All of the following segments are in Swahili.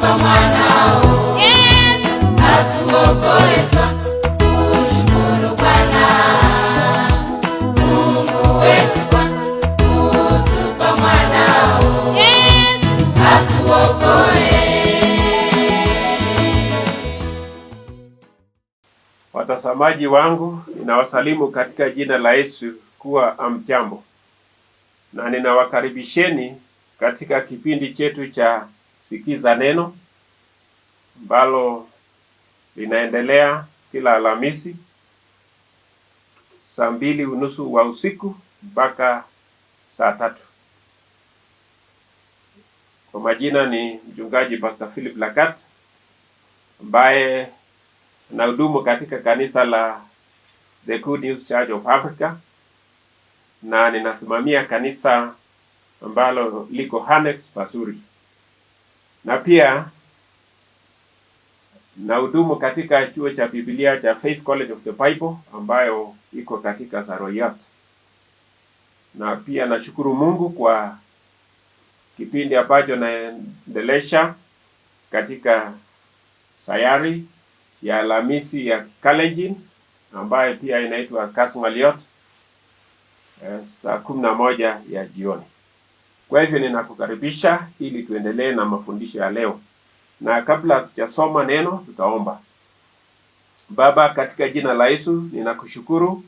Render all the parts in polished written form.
kutupa mwanao. Atuokoe tukushukuru Bwana. Mungu wetu kwa kutupa mwanao. Atuokoe. Watazamaji wangu, ninawasalimu katika jina la Yesu kuwa amjambo. Na ninawakaribisheni katika kipindi chetu cha Sikiza Neno ambalo linaendelea kila Alhamisi saa 2:30 wa usiku mpaka saa 3. Kwa majina ni mchungaji Pastor Philip Lagat ambaye nahudumu katika kanisa la The Good News Church of Africa, na ninasimamia kanisa ambalo liko Annex Pasuri, na pia nahudumu katika chuo cha Biblia cha Faith College of the Bible ambayo iko katika Saroyat. Na pia nashukuru Mungu kwa kipindi ambacho naendelesha katika sayari ya Alhamisi ya Kalenjin ambayo pia inaitwa Kasmaliot saa 11 ya jioni. Kwa hivyo ninakukaribisha ili tuendelee na mafundisho ya leo. Na kabla tujasoma neno, tutaomba. Baba, katika jina la Yesu ninakushukuru.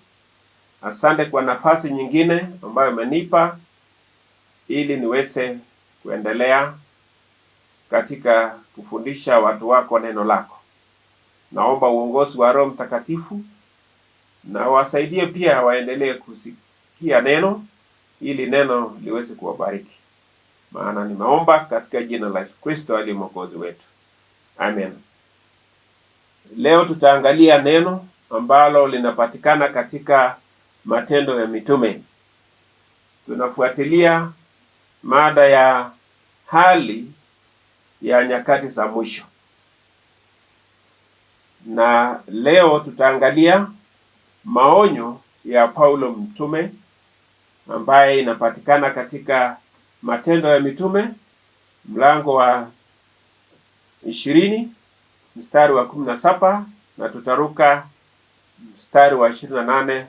Asante kwa nafasi nyingine ambayo umenipa ili niweze kuendelea katika kufundisha watu wako neno lako. Naomba uongozi wa Roho Mtakatifu na wasaidie pia waendelee kusikia neno ili neno liweze kuwabariki. Maana nimeomba katika jina la Yesu Kristo aliye Mwokozi wetu. Amen. Leo tutaangalia neno ambalo linapatikana katika Matendo ya Mitume. Tunafuatilia mada ya hali ya nyakati za mwisho. Na leo tutaangalia maonyo ya Paulo mtume ambaye inapatikana katika Matendo ya Mitume mlango wa 20 mstari wa 17, na tutaruka mstari wa 28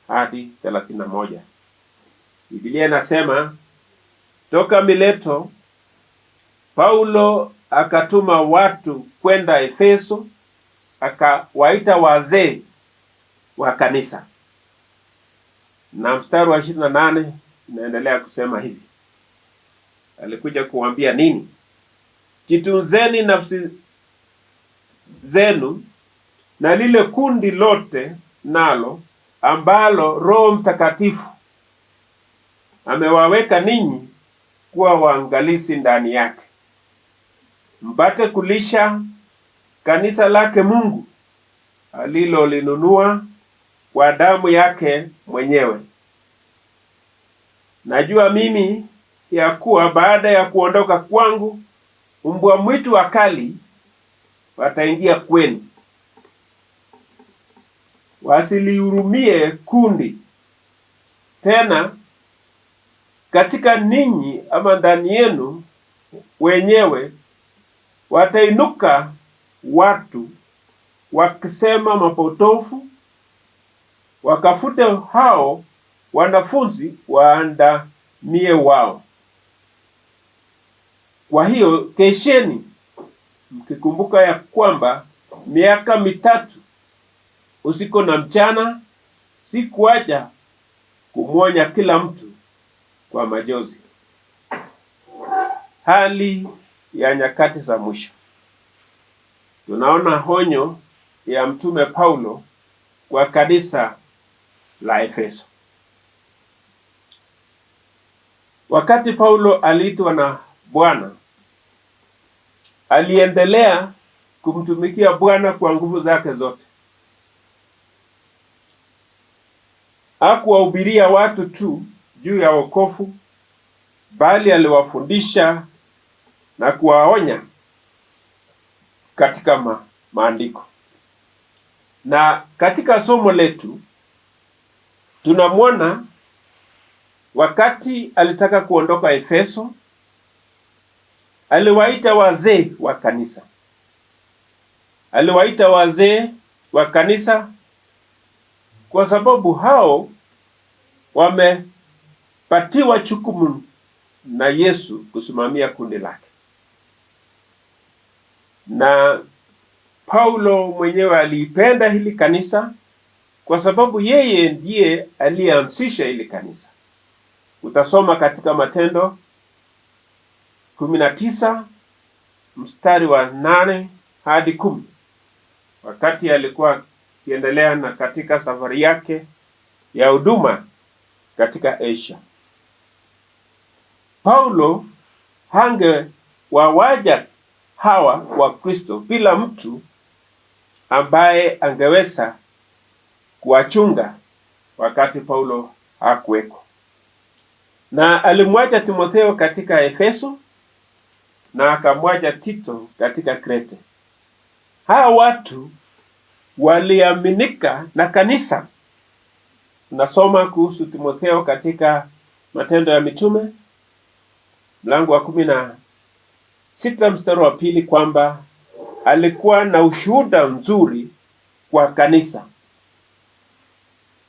hadi 31. Biblia inasema, toka Mileto Paulo akatuma watu kwenda Efeso, akawaita wazee wa kanisa. Na mstari wa 28 inaendelea kusema hivi. Alikuja kuambia nini? Jitunzeni nafsi zenu na lile kundi lote nalo ambalo Roho Mtakatifu amewaweka ninyi kuwa waangalizi ndani yake, mpate kulisha kanisa lake Mungu alilolinunua kwa damu yake mwenyewe. Najua mimi ya kuwa baada ya kuondoka kwangu, mbwa mwitu wakali wataingia kwenu, wasilihurumie kundi. Tena katika ninyi ama ndani yenu wenyewe watainuka watu wakisema mapotofu, wakafute hao wanafunzi waandamie wao. Kwa hiyo kesheni, mkikumbuka ya kwamba miaka 3 usiku na mchana sikuacha kumwonya kila mtu kwa majozi. Hali ya nyakati za mwisho. Tunaona honyo ya mtume Paulo kwa kanisa la Efeso. Wakati Paulo aliitwa na Bwana, aliendelea kumtumikia Bwana kwa nguvu zake zote. Hakuwahubiria watu tu juu ya wokovu, bali aliwafundisha na kuwaonya katika maandiko. Na katika somo letu tunamwona wakati alitaka kuondoka Efeso, aliwaita wazee wa kanisa. Aliwaita wazee wa kanisa kwa sababu hao wamepatiwa jukumu na Yesu kusimamia kundi lake. Na Paulo mwenyewe aliipenda hili kanisa kwa sababu yeye ndiye aliyeanzisha hili kanisa. Utasoma katika Matendo 19 mstari wa 8 hadi 10. Wakati alikuwa akiendelea na katika safari yake ya huduma katika Asia, Paulo hangewawaja hawa wa Kristo bila mtu ambaye angeweza kuwachunga wakati Paulo hakuweko. Na alimwacha Timotheo katika Efeso na akamwacha Tito katika Krete. Hawa watu waliaminika na kanisa. Tunasoma kuhusu Timotheo katika Matendo ya Mitume mlango wa 16 mstari wa 2 kwamba alikuwa na ushuhuda mzuri kwa kanisa.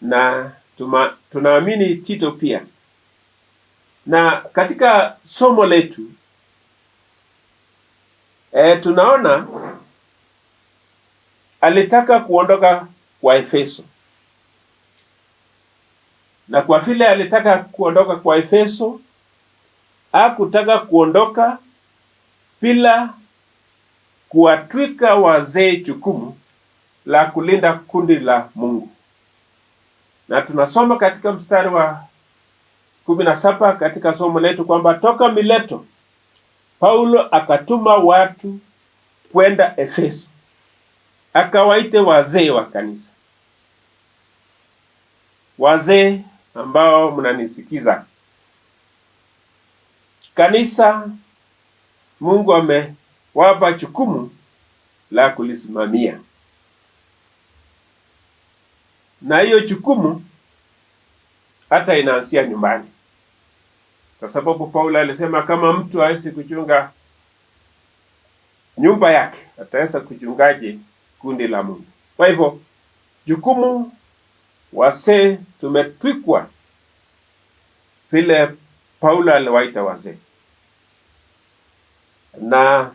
Na tunaamini Tito pia. Na katika somo letu tunaona alitaka kuondoka kwa Efeso. Na kwa vile alitaka kuondoka kwa Efeso, hakutaka kuondoka bila kuwatwika wazee jukumu la kulinda kundi la Mungu. Na tunasoma katika mstari wa 17 katika somo letu kwamba toka Mileto Paulo akatuma watu kwenda Efeso, akawaite wazee wa kanisa. Wazee ambao mnanisikiza, kanisa Mungu amewapa jukumu la kulisimamia, na hiyo jukumu hata inaanzia nyumbani, kwa sababu Paulo alisema kama mtu hawezi kuchunga nyumba yake, ataweza kuchungaje kundi la Mungu? Kwa hivyo jukumu wazee tumetwikwa vile Paulo aliwaita wazee. Na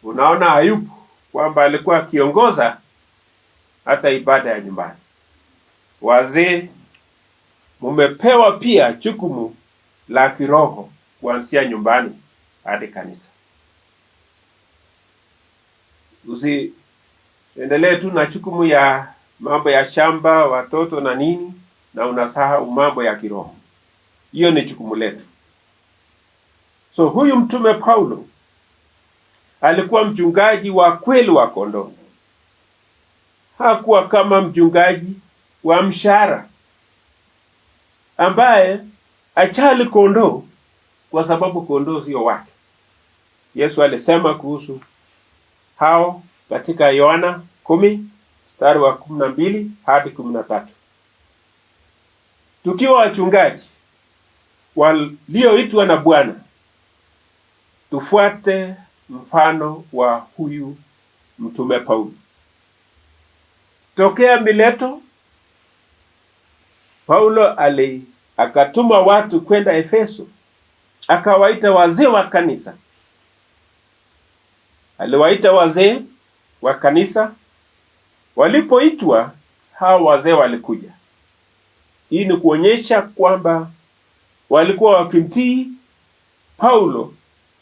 unaona Ayubu kwamba alikuwa akiongoza hata ibada ya nyumbani. Wazee mumepewa pia jukumu la kiroho kuanzia nyumbani hadi kanisa. Usiendelee tu na jukumu ya mambo ya shamba, watoto na nini, na unasahau mambo ya kiroho. Hiyo ni jukumu letu. So huyu mtume Paulo alikuwa mchungaji wa kweli wa kondoo. Hakuwa kama mchungaji wa mshahara ambaye achali kondoo kwa sababu kondoo sio wake. Yesu alisema kuhusu hao katika Yohana 10 mstari wa 12 hadi 13. Tukiwa wachungaji walioitwa na Bwana, tufuate mfano wa huyu mtume Paulo. Tokea Mileto, Paulo akatuma watu kwenda Efeso, akawaita wazee wa kanisa. Aliwaita wazee wa kanisa. Walipoitwa, hao wazee walikuja. Hii ni kuonyesha kwamba walikuwa wakimtii Paulo,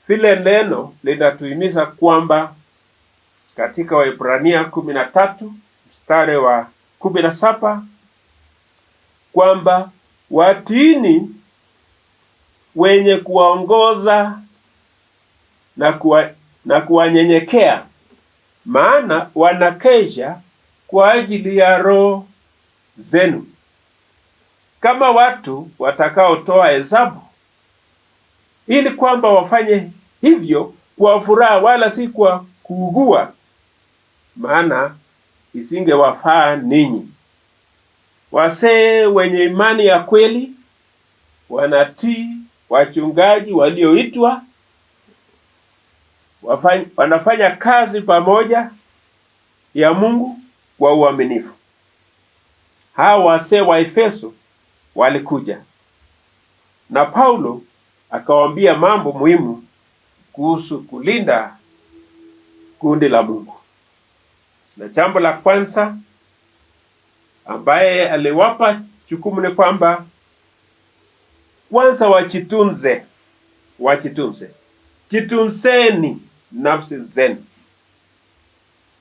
vile neno linatuhimiza kwamba katika Waebrania 13 mstari wa 17 kwamba watini wenye kuwaongoza na kuwanyenyekea, maana wanakesha kwa ajili ya roho zenu, kama watu watakaotoa hesabu, ili kwamba wafanye hivyo kwa furaha wala si kwa kuugua, maana isingewafaa ninyi. Wazee wenye imani ya kweli wanatii wachungaji walioitwa wanafanya kazi pamoja ya Mungu kwa uaminifu. Hawa wasee wa Efeso walikuja na Paulo akawaambia mambo muhimu kuhusu kulinda kundi la Mungu. Na jambo la kwanza ambaye aliwapa jukumu ni kwamba kwanza wajitunze. Jitunzeni nafsi zenu.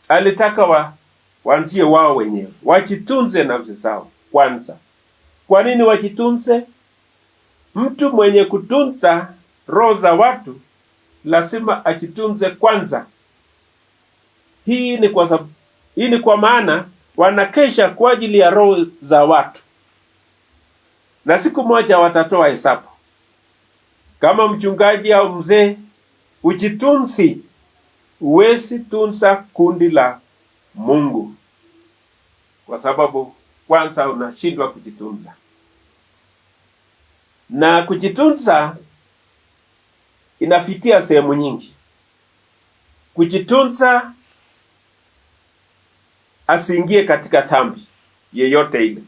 Alitaka waanzie wao wenyewe, wajitunze nafsi zao kwanza. Kwa nini wajitunze? Mtu mwenye kutunza roho za watu lazima ajitunze kwanza. Hii ni kwa maana wanakesha kwa ajili ya roho za watu, na siku moja watatoa hesabu. Kama mchungaji au mzee ujitunzi, uwezi tunza kundi la Mungu, kwa sababu kwanza unashindwa kujitunza. Na kujitunza inafikia sehemu nyingi. Kujitunza asiingie katika dhambi yeyote ile.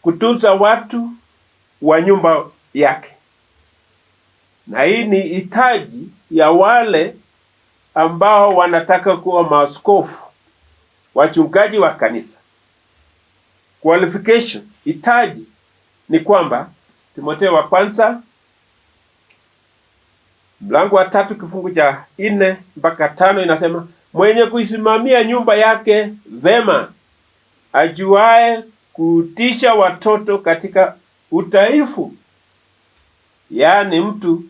Kutunza watu wa nyumba yake. Na hii ni hitaji ya wale ambao wanataka kuwa maaskofu, wachungaji wa kanisa. Qualification, hitaji ni kwamba Timotheo wa kwanza mlango wa 3 kifungu cha 4 mpaka 5 inasema, mwenye kuisimamia nyumba yake vema, ajuae kutisha watoto katika utaifu. Yaani mtu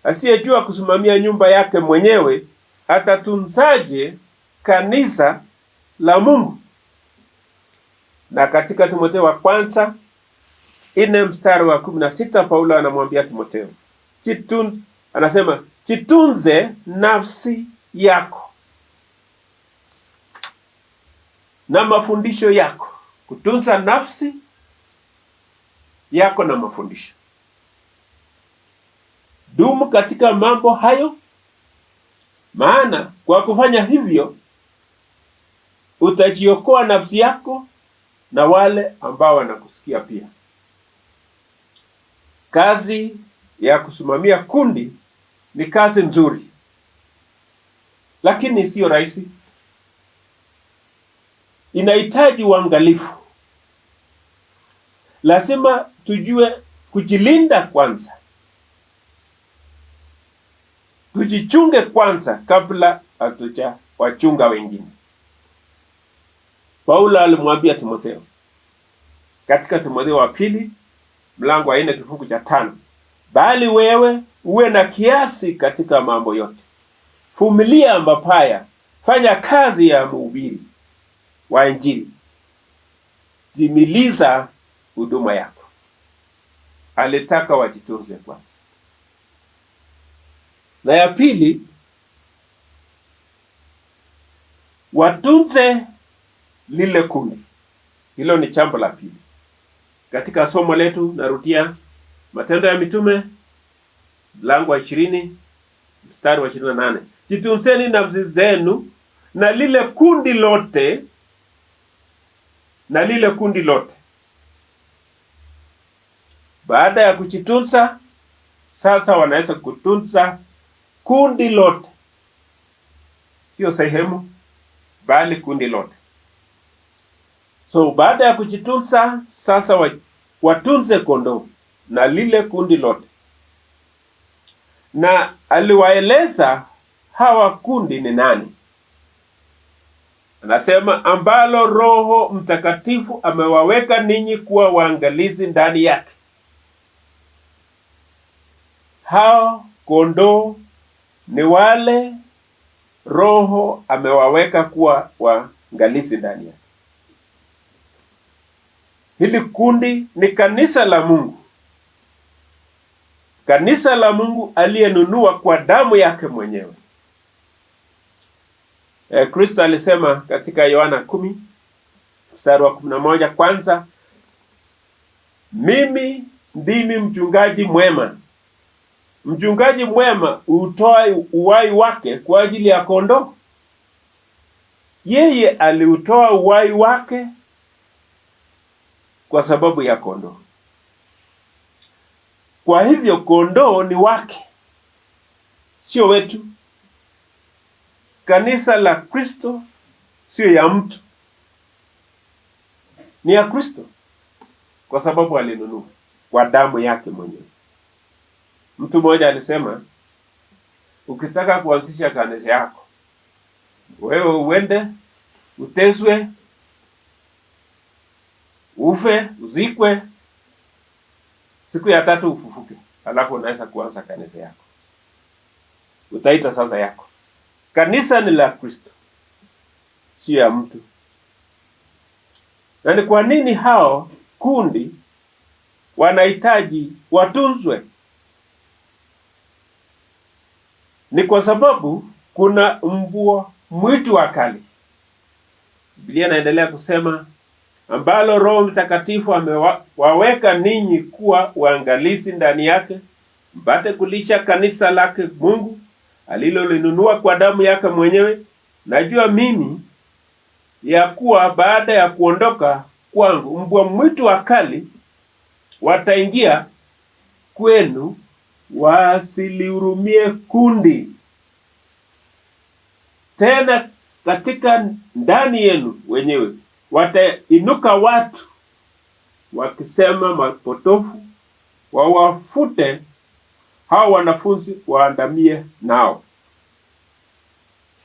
asiyejua kusimamia nyumba yake mwenyewe atatunzaje kanisa la Mungu? Na katika Timotheo wa kwanza 4 mstari wa 16 Paulo anamwambia Timotheo, anasema jitunze nafsi yako na mafundisho yako. Kutunza nafsi yako na mafundisho. Dumu katika mambo hayo, maana kwa kufanya hivyo utajiokoa nafsi yako na wale ambao wanakusikia pia. Kazi ya kusimamia kundi ni kazi nzuri, lakini sio rahisi. Inahitaji uangalifu. Lazima tujue kujilinda kwanza. Tujichunge kwanza kabla hatujawachunga wengine. Paulo alimwambia Timotheo katika Timotheo wa pili mlango wa 4 kifungu cha 5, bali wewe uwe na kiasi katika mambo yote. Vumilia mabaya, fanya kazi ya mhubiri wa Injili, timiliza huduma yako. Alitaka wajitunze kwanza. Na ya pili, watunze lile kundi. Hilo ni jambo la pili. Katika somo letu narudia Matendo ya Mitume mlango wa 20 mstari wa 28. Jitunzeni nafsi zenu na lile kundi lote. Baada ya kujitunza, sasa wanaweza kutunza kundi lote. Sio sehemu, bali kundi lote. So baada ya kujitunza, sasa watunze kondoo na lile kundi lote. Na aliwaeleza hawa kundi ni nani. Anasema, ambalo Roho Mtakatifu amewaweka ninyi kuwa waangalizi ndani yake. Hao kondoo ni wale Roho amewaweka kuwa waangalizi ndani yake. Hili kundi ni kanisa la Mungu. Kanisa la Mungu aliyenunua kwa damu yake mwenyewe. Kristo alisema katika Yohana 10 mstari wa 11, kwanza, mimi ndimi mchungaji mwema. Mchungaji mwema hutoa uhai wake kwa ajili ya kondoo. Yeye aliutoa uhai wake kwa sababu ya kondoo. Kwa hivyo kondoo ni wake, sio wetu. Kanisa la Kristo sio ya mtu, ni ya Kristo, kwa sababu alinunua kwa damu yake mwenyewe. Mtu mmoja alisema, ukitaka kuanzisha kanisa yako, wewe uende uteswe, ufe, uzikwe, siku ya 3 ufufuke, alafu unaweza kuanza kanisa yako. Utaita sasa yako. Kanisa ni la Kristo, sio ya mtu. Na ni kwa nini hao kundi wanahitaji watunzwe? Ni kwa sababu kuna mbwa mwitu wakali. Biblia inaendelea kusema, ambalo Roho Mtakatifu amewaweka ninyi kuwa waangalizi ndani yake, mpate kulisha kanisa lake Mungu alilolinunua kwa damu yake mwenyewe. Najua mimi ya kuwa baada ya kuondoka kwangu, mbwa mwitu wakali wataingia kwenu, wasilihurumie kundi. Tena katika ndani yenu wenyewe watainuka watu wakisema mapotofu, wawafute hao wanafunzi waandamie nao.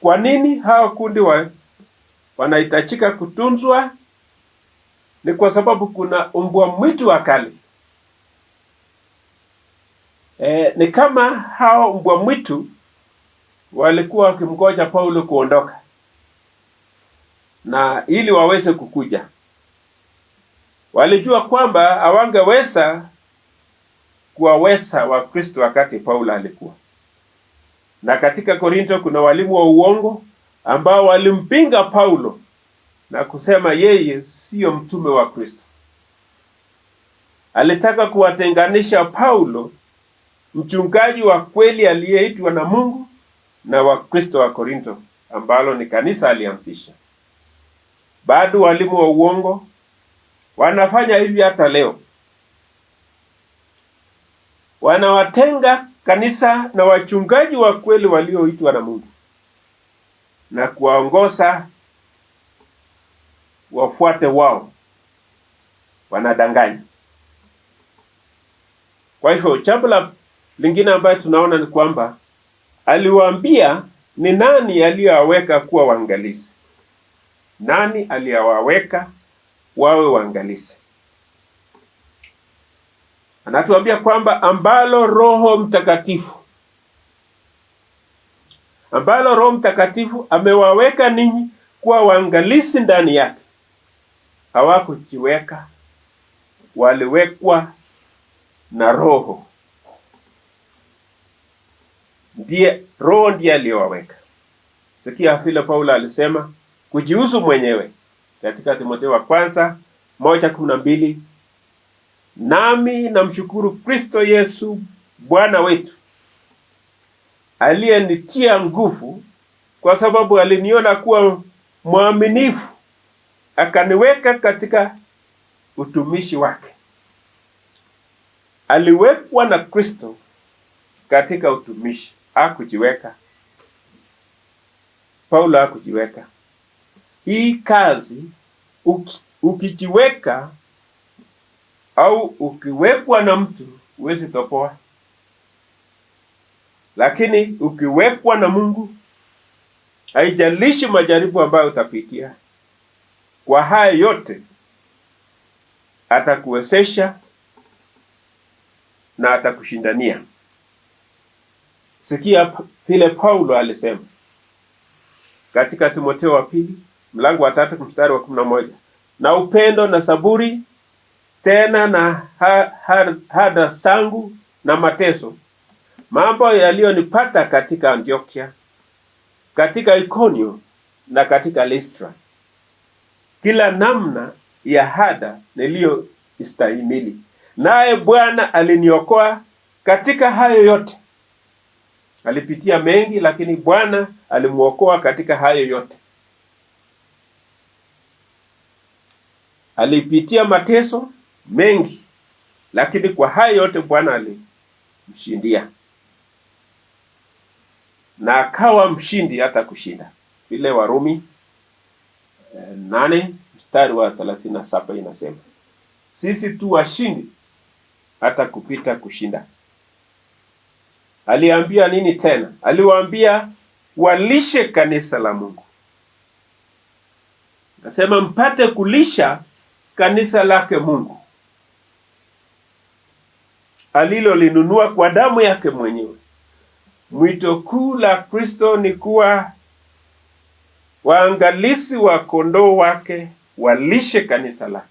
Kwa nini hao kundi wanahitajika kutunzwa? Ni kwa sababu kuna mbwa mwitu wakali. Ni kama hao mbwa mwitu walikuwa wakimgoja Paulo kuondoka, na ili waweze kukuja. Walijua kwamba hawangeweza kuwaweza Wakristo wakati Paulo alikuwa. Na katika Korinto kuna walimu wa uongo ambao walimpinga Paulo na kusema yeye sio mtume wa Kristo. Alitaka kuwatenganisha Paulo, mchungaji wa kweli aliyeitwa na Mungu, na Wakristo wa Korinto ambalo ni kanisa alianzisha. Bado walimu wa uongo wanafanya hivi hata leo. Wanawatenga kanisa na wachungaji wa kweli walioitwa na Mungu na kuwaongoza wafuate wao. Wanadanganya. Kwa hivyo jambo lingine ambayo tunaona ni kwamba aliwaambia ni nani aliyowaweka kuwa waangalizi. Nani aliyowaweka wawe waangalizi? Anatuambia kwamba ambalo Roho Mtakatifu amewaweka ninyi kuwa waangalizi ndani yake. Hawakujiweka, waliwekwa na Roho. Roho ndiye aliyowaweka. Sikia vile Paulo alisema kujihusu mwenyewe katika Timotheo wa kwanza 1:12, nami namshukuru Kristo Yesu Bwana wetu, aliyenitia nguvu, kwa sababu aliniona kuwa mwaminifu, akaniweka katika utumishi wake. Aliwekwa na Kristo katika utumishi, hakujiweka. Paulo hakujiweka. Hii kazi ukijiweka au ukiwekwa na mtu huwezi topoa. Lakini ukiwekwa na Mungu, haijalishi majaribu ambayo utapitia, kwa haya yote atakuwezesha na atakushindania. Sikia vile Paulo alisema katika Timotheo wa pili mlango wa 3 mstari wa 11, na upendo na saburi, tena na hada sangu na mateso, mambo yaliyonipata katika Antiokia, katika Ikonio na katika Listra, kila namna ya hada niliyoistahimili, naye Bwana aliniokoa katika hayo yote. alipitia mengi, lakini Bwana alimuokoa katika hayo yote. Alipitia mateso mengi, lakini kwa hayo yote Bwana alimshindia, na akawa mshindi hata kushinda. Vile Warumi 8:37 inasema, sisi tu washindi hata kupita kushinda. Aliambia nini tena? Aliwaambia walishe kanisa la Mungu. Nasema mpate kulisha kanisa lake Mungu alilolinunua kwa damu yake mwenyewe. Mwito kuu la Kristo ni kuwa waangalizi wa kondoo wake, walishe kanisa lake.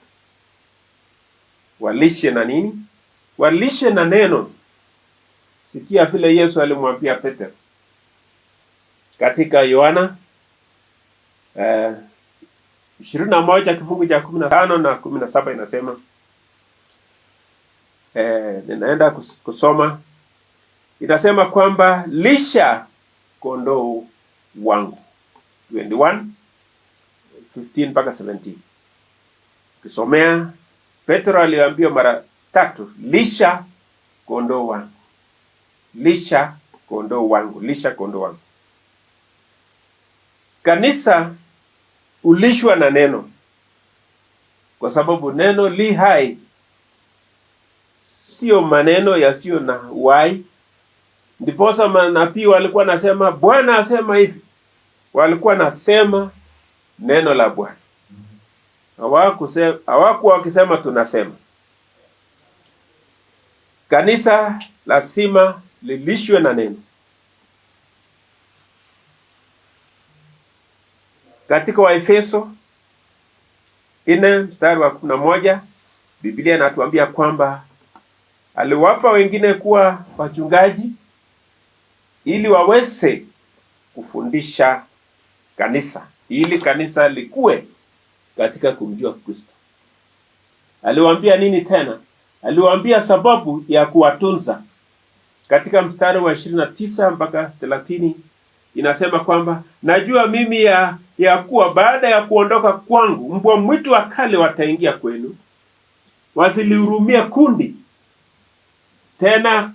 Walishe na nini? Walishe na neno. Sikia vile Yesu alimwambia Petro katika Yohana 21 kifungu cha 15 na 17 inasema, ninaenda kusoma. Inasema kwamba lisha kondoo wangu. 21:15 mpaka 17. Kisomea, Petro aliambiwa mara 3, lisha kondoo wangu. Lisha kondoo wangu, lisha kondoo wangu. Kanisa ulishwa na neno, kwa sababu neno li hai, sio maneno yasiyo na uhai. Ndiposa manabii walikuwa nasema Bwana asema hivi, walikuwa nasema neno la Bwana. Hawakuwa wakisema tunasema. Kanisa lazima lilishwe na neno. Katika Waefeso 4:11 Biblia inatuambia kwamba aliwapa wengine kuwa wachungaji ili waweze kufundisha kanisa, ili kanisa likue katika kumjua Kristo. Aliwaambia nini tena? Aliwaambia sababu ya kuwatunza. Katika mstari wa 29 mpaka 30 inasema kwamba najua mimi ya kuwa baada ya kuondoka kwangu mbwa mwitu wakali wataingia kwenu, wasilihurumie kundi. Tena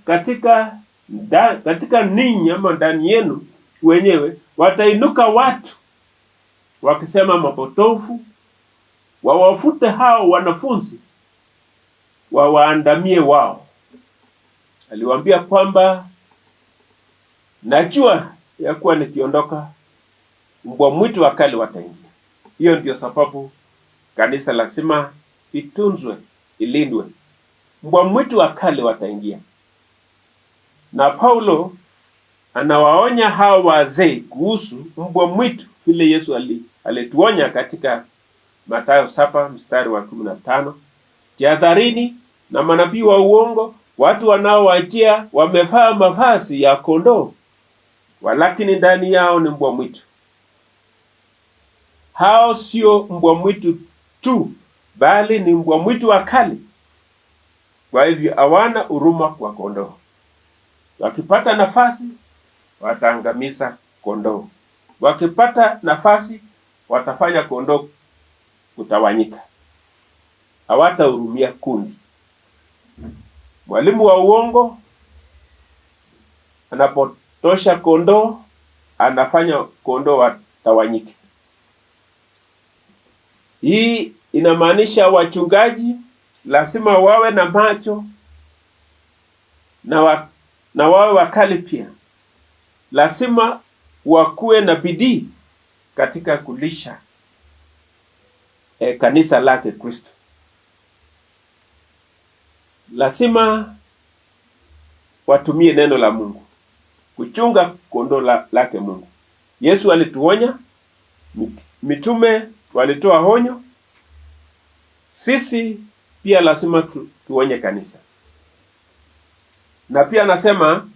katika ninyi ama ndani yenu wenyewe watainuka watu wakisema mapotofu, wawafute hao wanafunzi, wawaandamie wao. Aliwaambia kwamba najua ya kuwa nikiondoka mbwa mwitu wakali wataingia. Hiyo ndio sababu kanisa lazima itunzwe, ilindwe. Mbwa mwitu wakali wataingia. Na Paulo anawaonya hao wazee kuhusu mbwa mwitu vile Yesu alituonya katika Mathayo 7:15. Jihadharini na manabii wa uongo, watu wanaowajia wamevaa mavazi ya kondoo, walakini ndani yao ni mbwa mwitu. Hao sio mbwa mwitu tu, bali ni mbwa mwitu wakali. Kwa hivyo hawana huruma kwa kondoo. Wakipata nafasi wataangamiza kondoo. Wakipata nafasi watafanya kondoo kutawanyika. Hawatahurumia kundi. Mwalimu wa uongo anapotosha kondoo, anafanya kondoo watawanyike. Hii inamaanisha wachungaji lazima wawe na macho na wawe wakali pia. Lazima wakuwe na bidii katika kulisha kanisa lake Kristo. Lazima watumie neno la Mungu kuchunga kondoo lake Mungu. Yesu alituonya, mitume walitoa honyo. Sisi pia lazima tuonye kanisa. Na pia anasema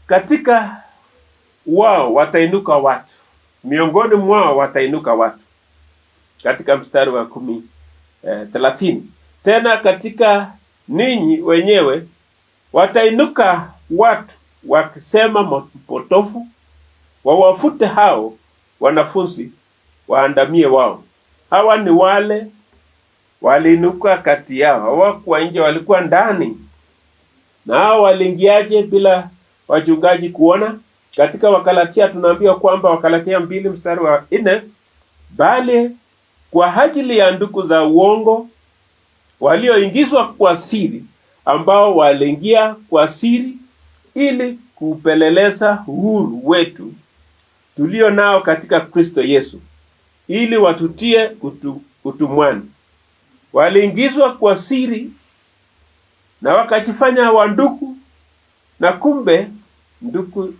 katika wao watainuka watu, miongoni mwao watainuka watu. Katika mstari wa 30. Tena katika ninyi wenyewe watainuka watu wakisema mapotofu, wawafute hao wanafunzi waandamie wao. Hawa ni wale waliinuka kati yao, hawakuwa nje, walikuwa ndani. Na hao waliingiaje bila wachungaji kuona? Katika Wakalatia tunaambiwa kwamba, Wakalatia 2:4, bali kwa ajili ya ndugu za uongo walioingizwa kwa siri, ambao waliingia kwa siri ili kupeleleza uhuru wetu tulio nao katika Kristo Yesu, ili watutie utumwani. Waliingizwa kwa siri na wakajifanya wandugu, na kumbe ndugu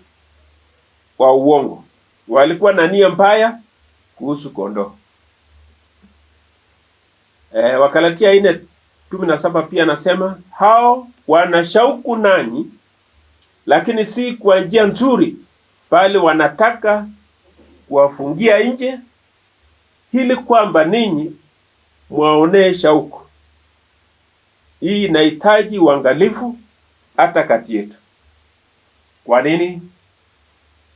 wa uongo. Walikuwa na nia mbaya kuhusu kondoo. Wakalatia 4:17 pia nasema, hao wana shauku nanyi, lakini si kwa njia nzuri, bali wanataka kuwafungia nje, ili kwamba ninyi mwaonee shauku. Hii inahitaji uangalifu hata kati yetu. Kwa nini?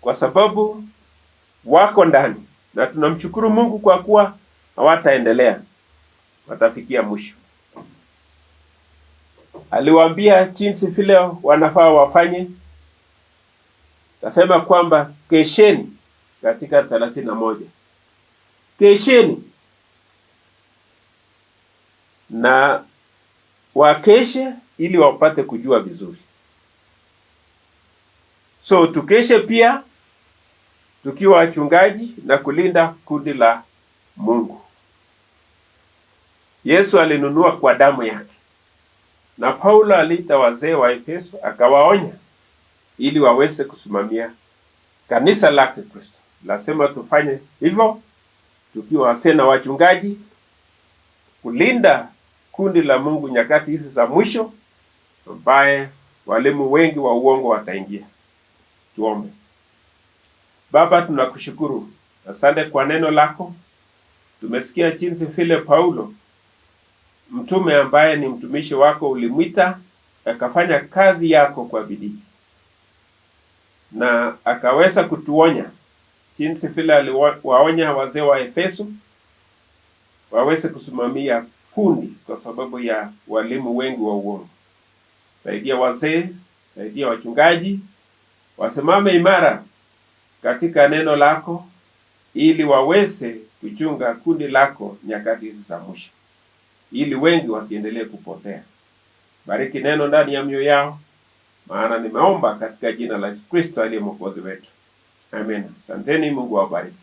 Kwa sababu wako ndani, na tunamshukuru Mungu kwa kuwa hawataendelea, watafikia mwisho. Aliwaambia jinsi vile wanafaa wafanye. Tasema kwamba kesheni, katika 31. Kesheni na wakeshe ili wapate kujua vizuri. So tukeshe pia tukiwa wachungaji na kulinda kundi la Mungu. Yesu alinunua kwa damu yake, na Paulo aliita wazee wa Efeso akawaonya ili waweze kusimamia kanisa lake Kristo. Lazima tufanye hivyo tukiwa wazee na wachungaji, kulinda kundi la Mungu nyakati hizi za mwisho, ambaye walimu wengi wa uongo wataingia. Tuombe. Baba, tunakushukuru. Asante kwa neno lako. Tumesikia jinsi vile Paulo, mtume ambaye ni mtumishi wako, ulimwita akafanya kazi yako kwa bidii, na akaweza kutuonya jinsi vile aliwaonya wazee wa Efeso waweze kusimamia kundi kwa sababu ya walimu wengi wa uongo. Saidia wazee, saidia wachungaji wasimame imara katika neno lako, ili waweze kuchunga kundi lako nyakati hizi za mwisho, ili wengi wasiendelee kupotea. Bariki neno ndani ya mioyo yao, maana nimeomba katika jina la Kristo aliye Mwokozi wetu. Amen. Asanteni, Mungu awabariki.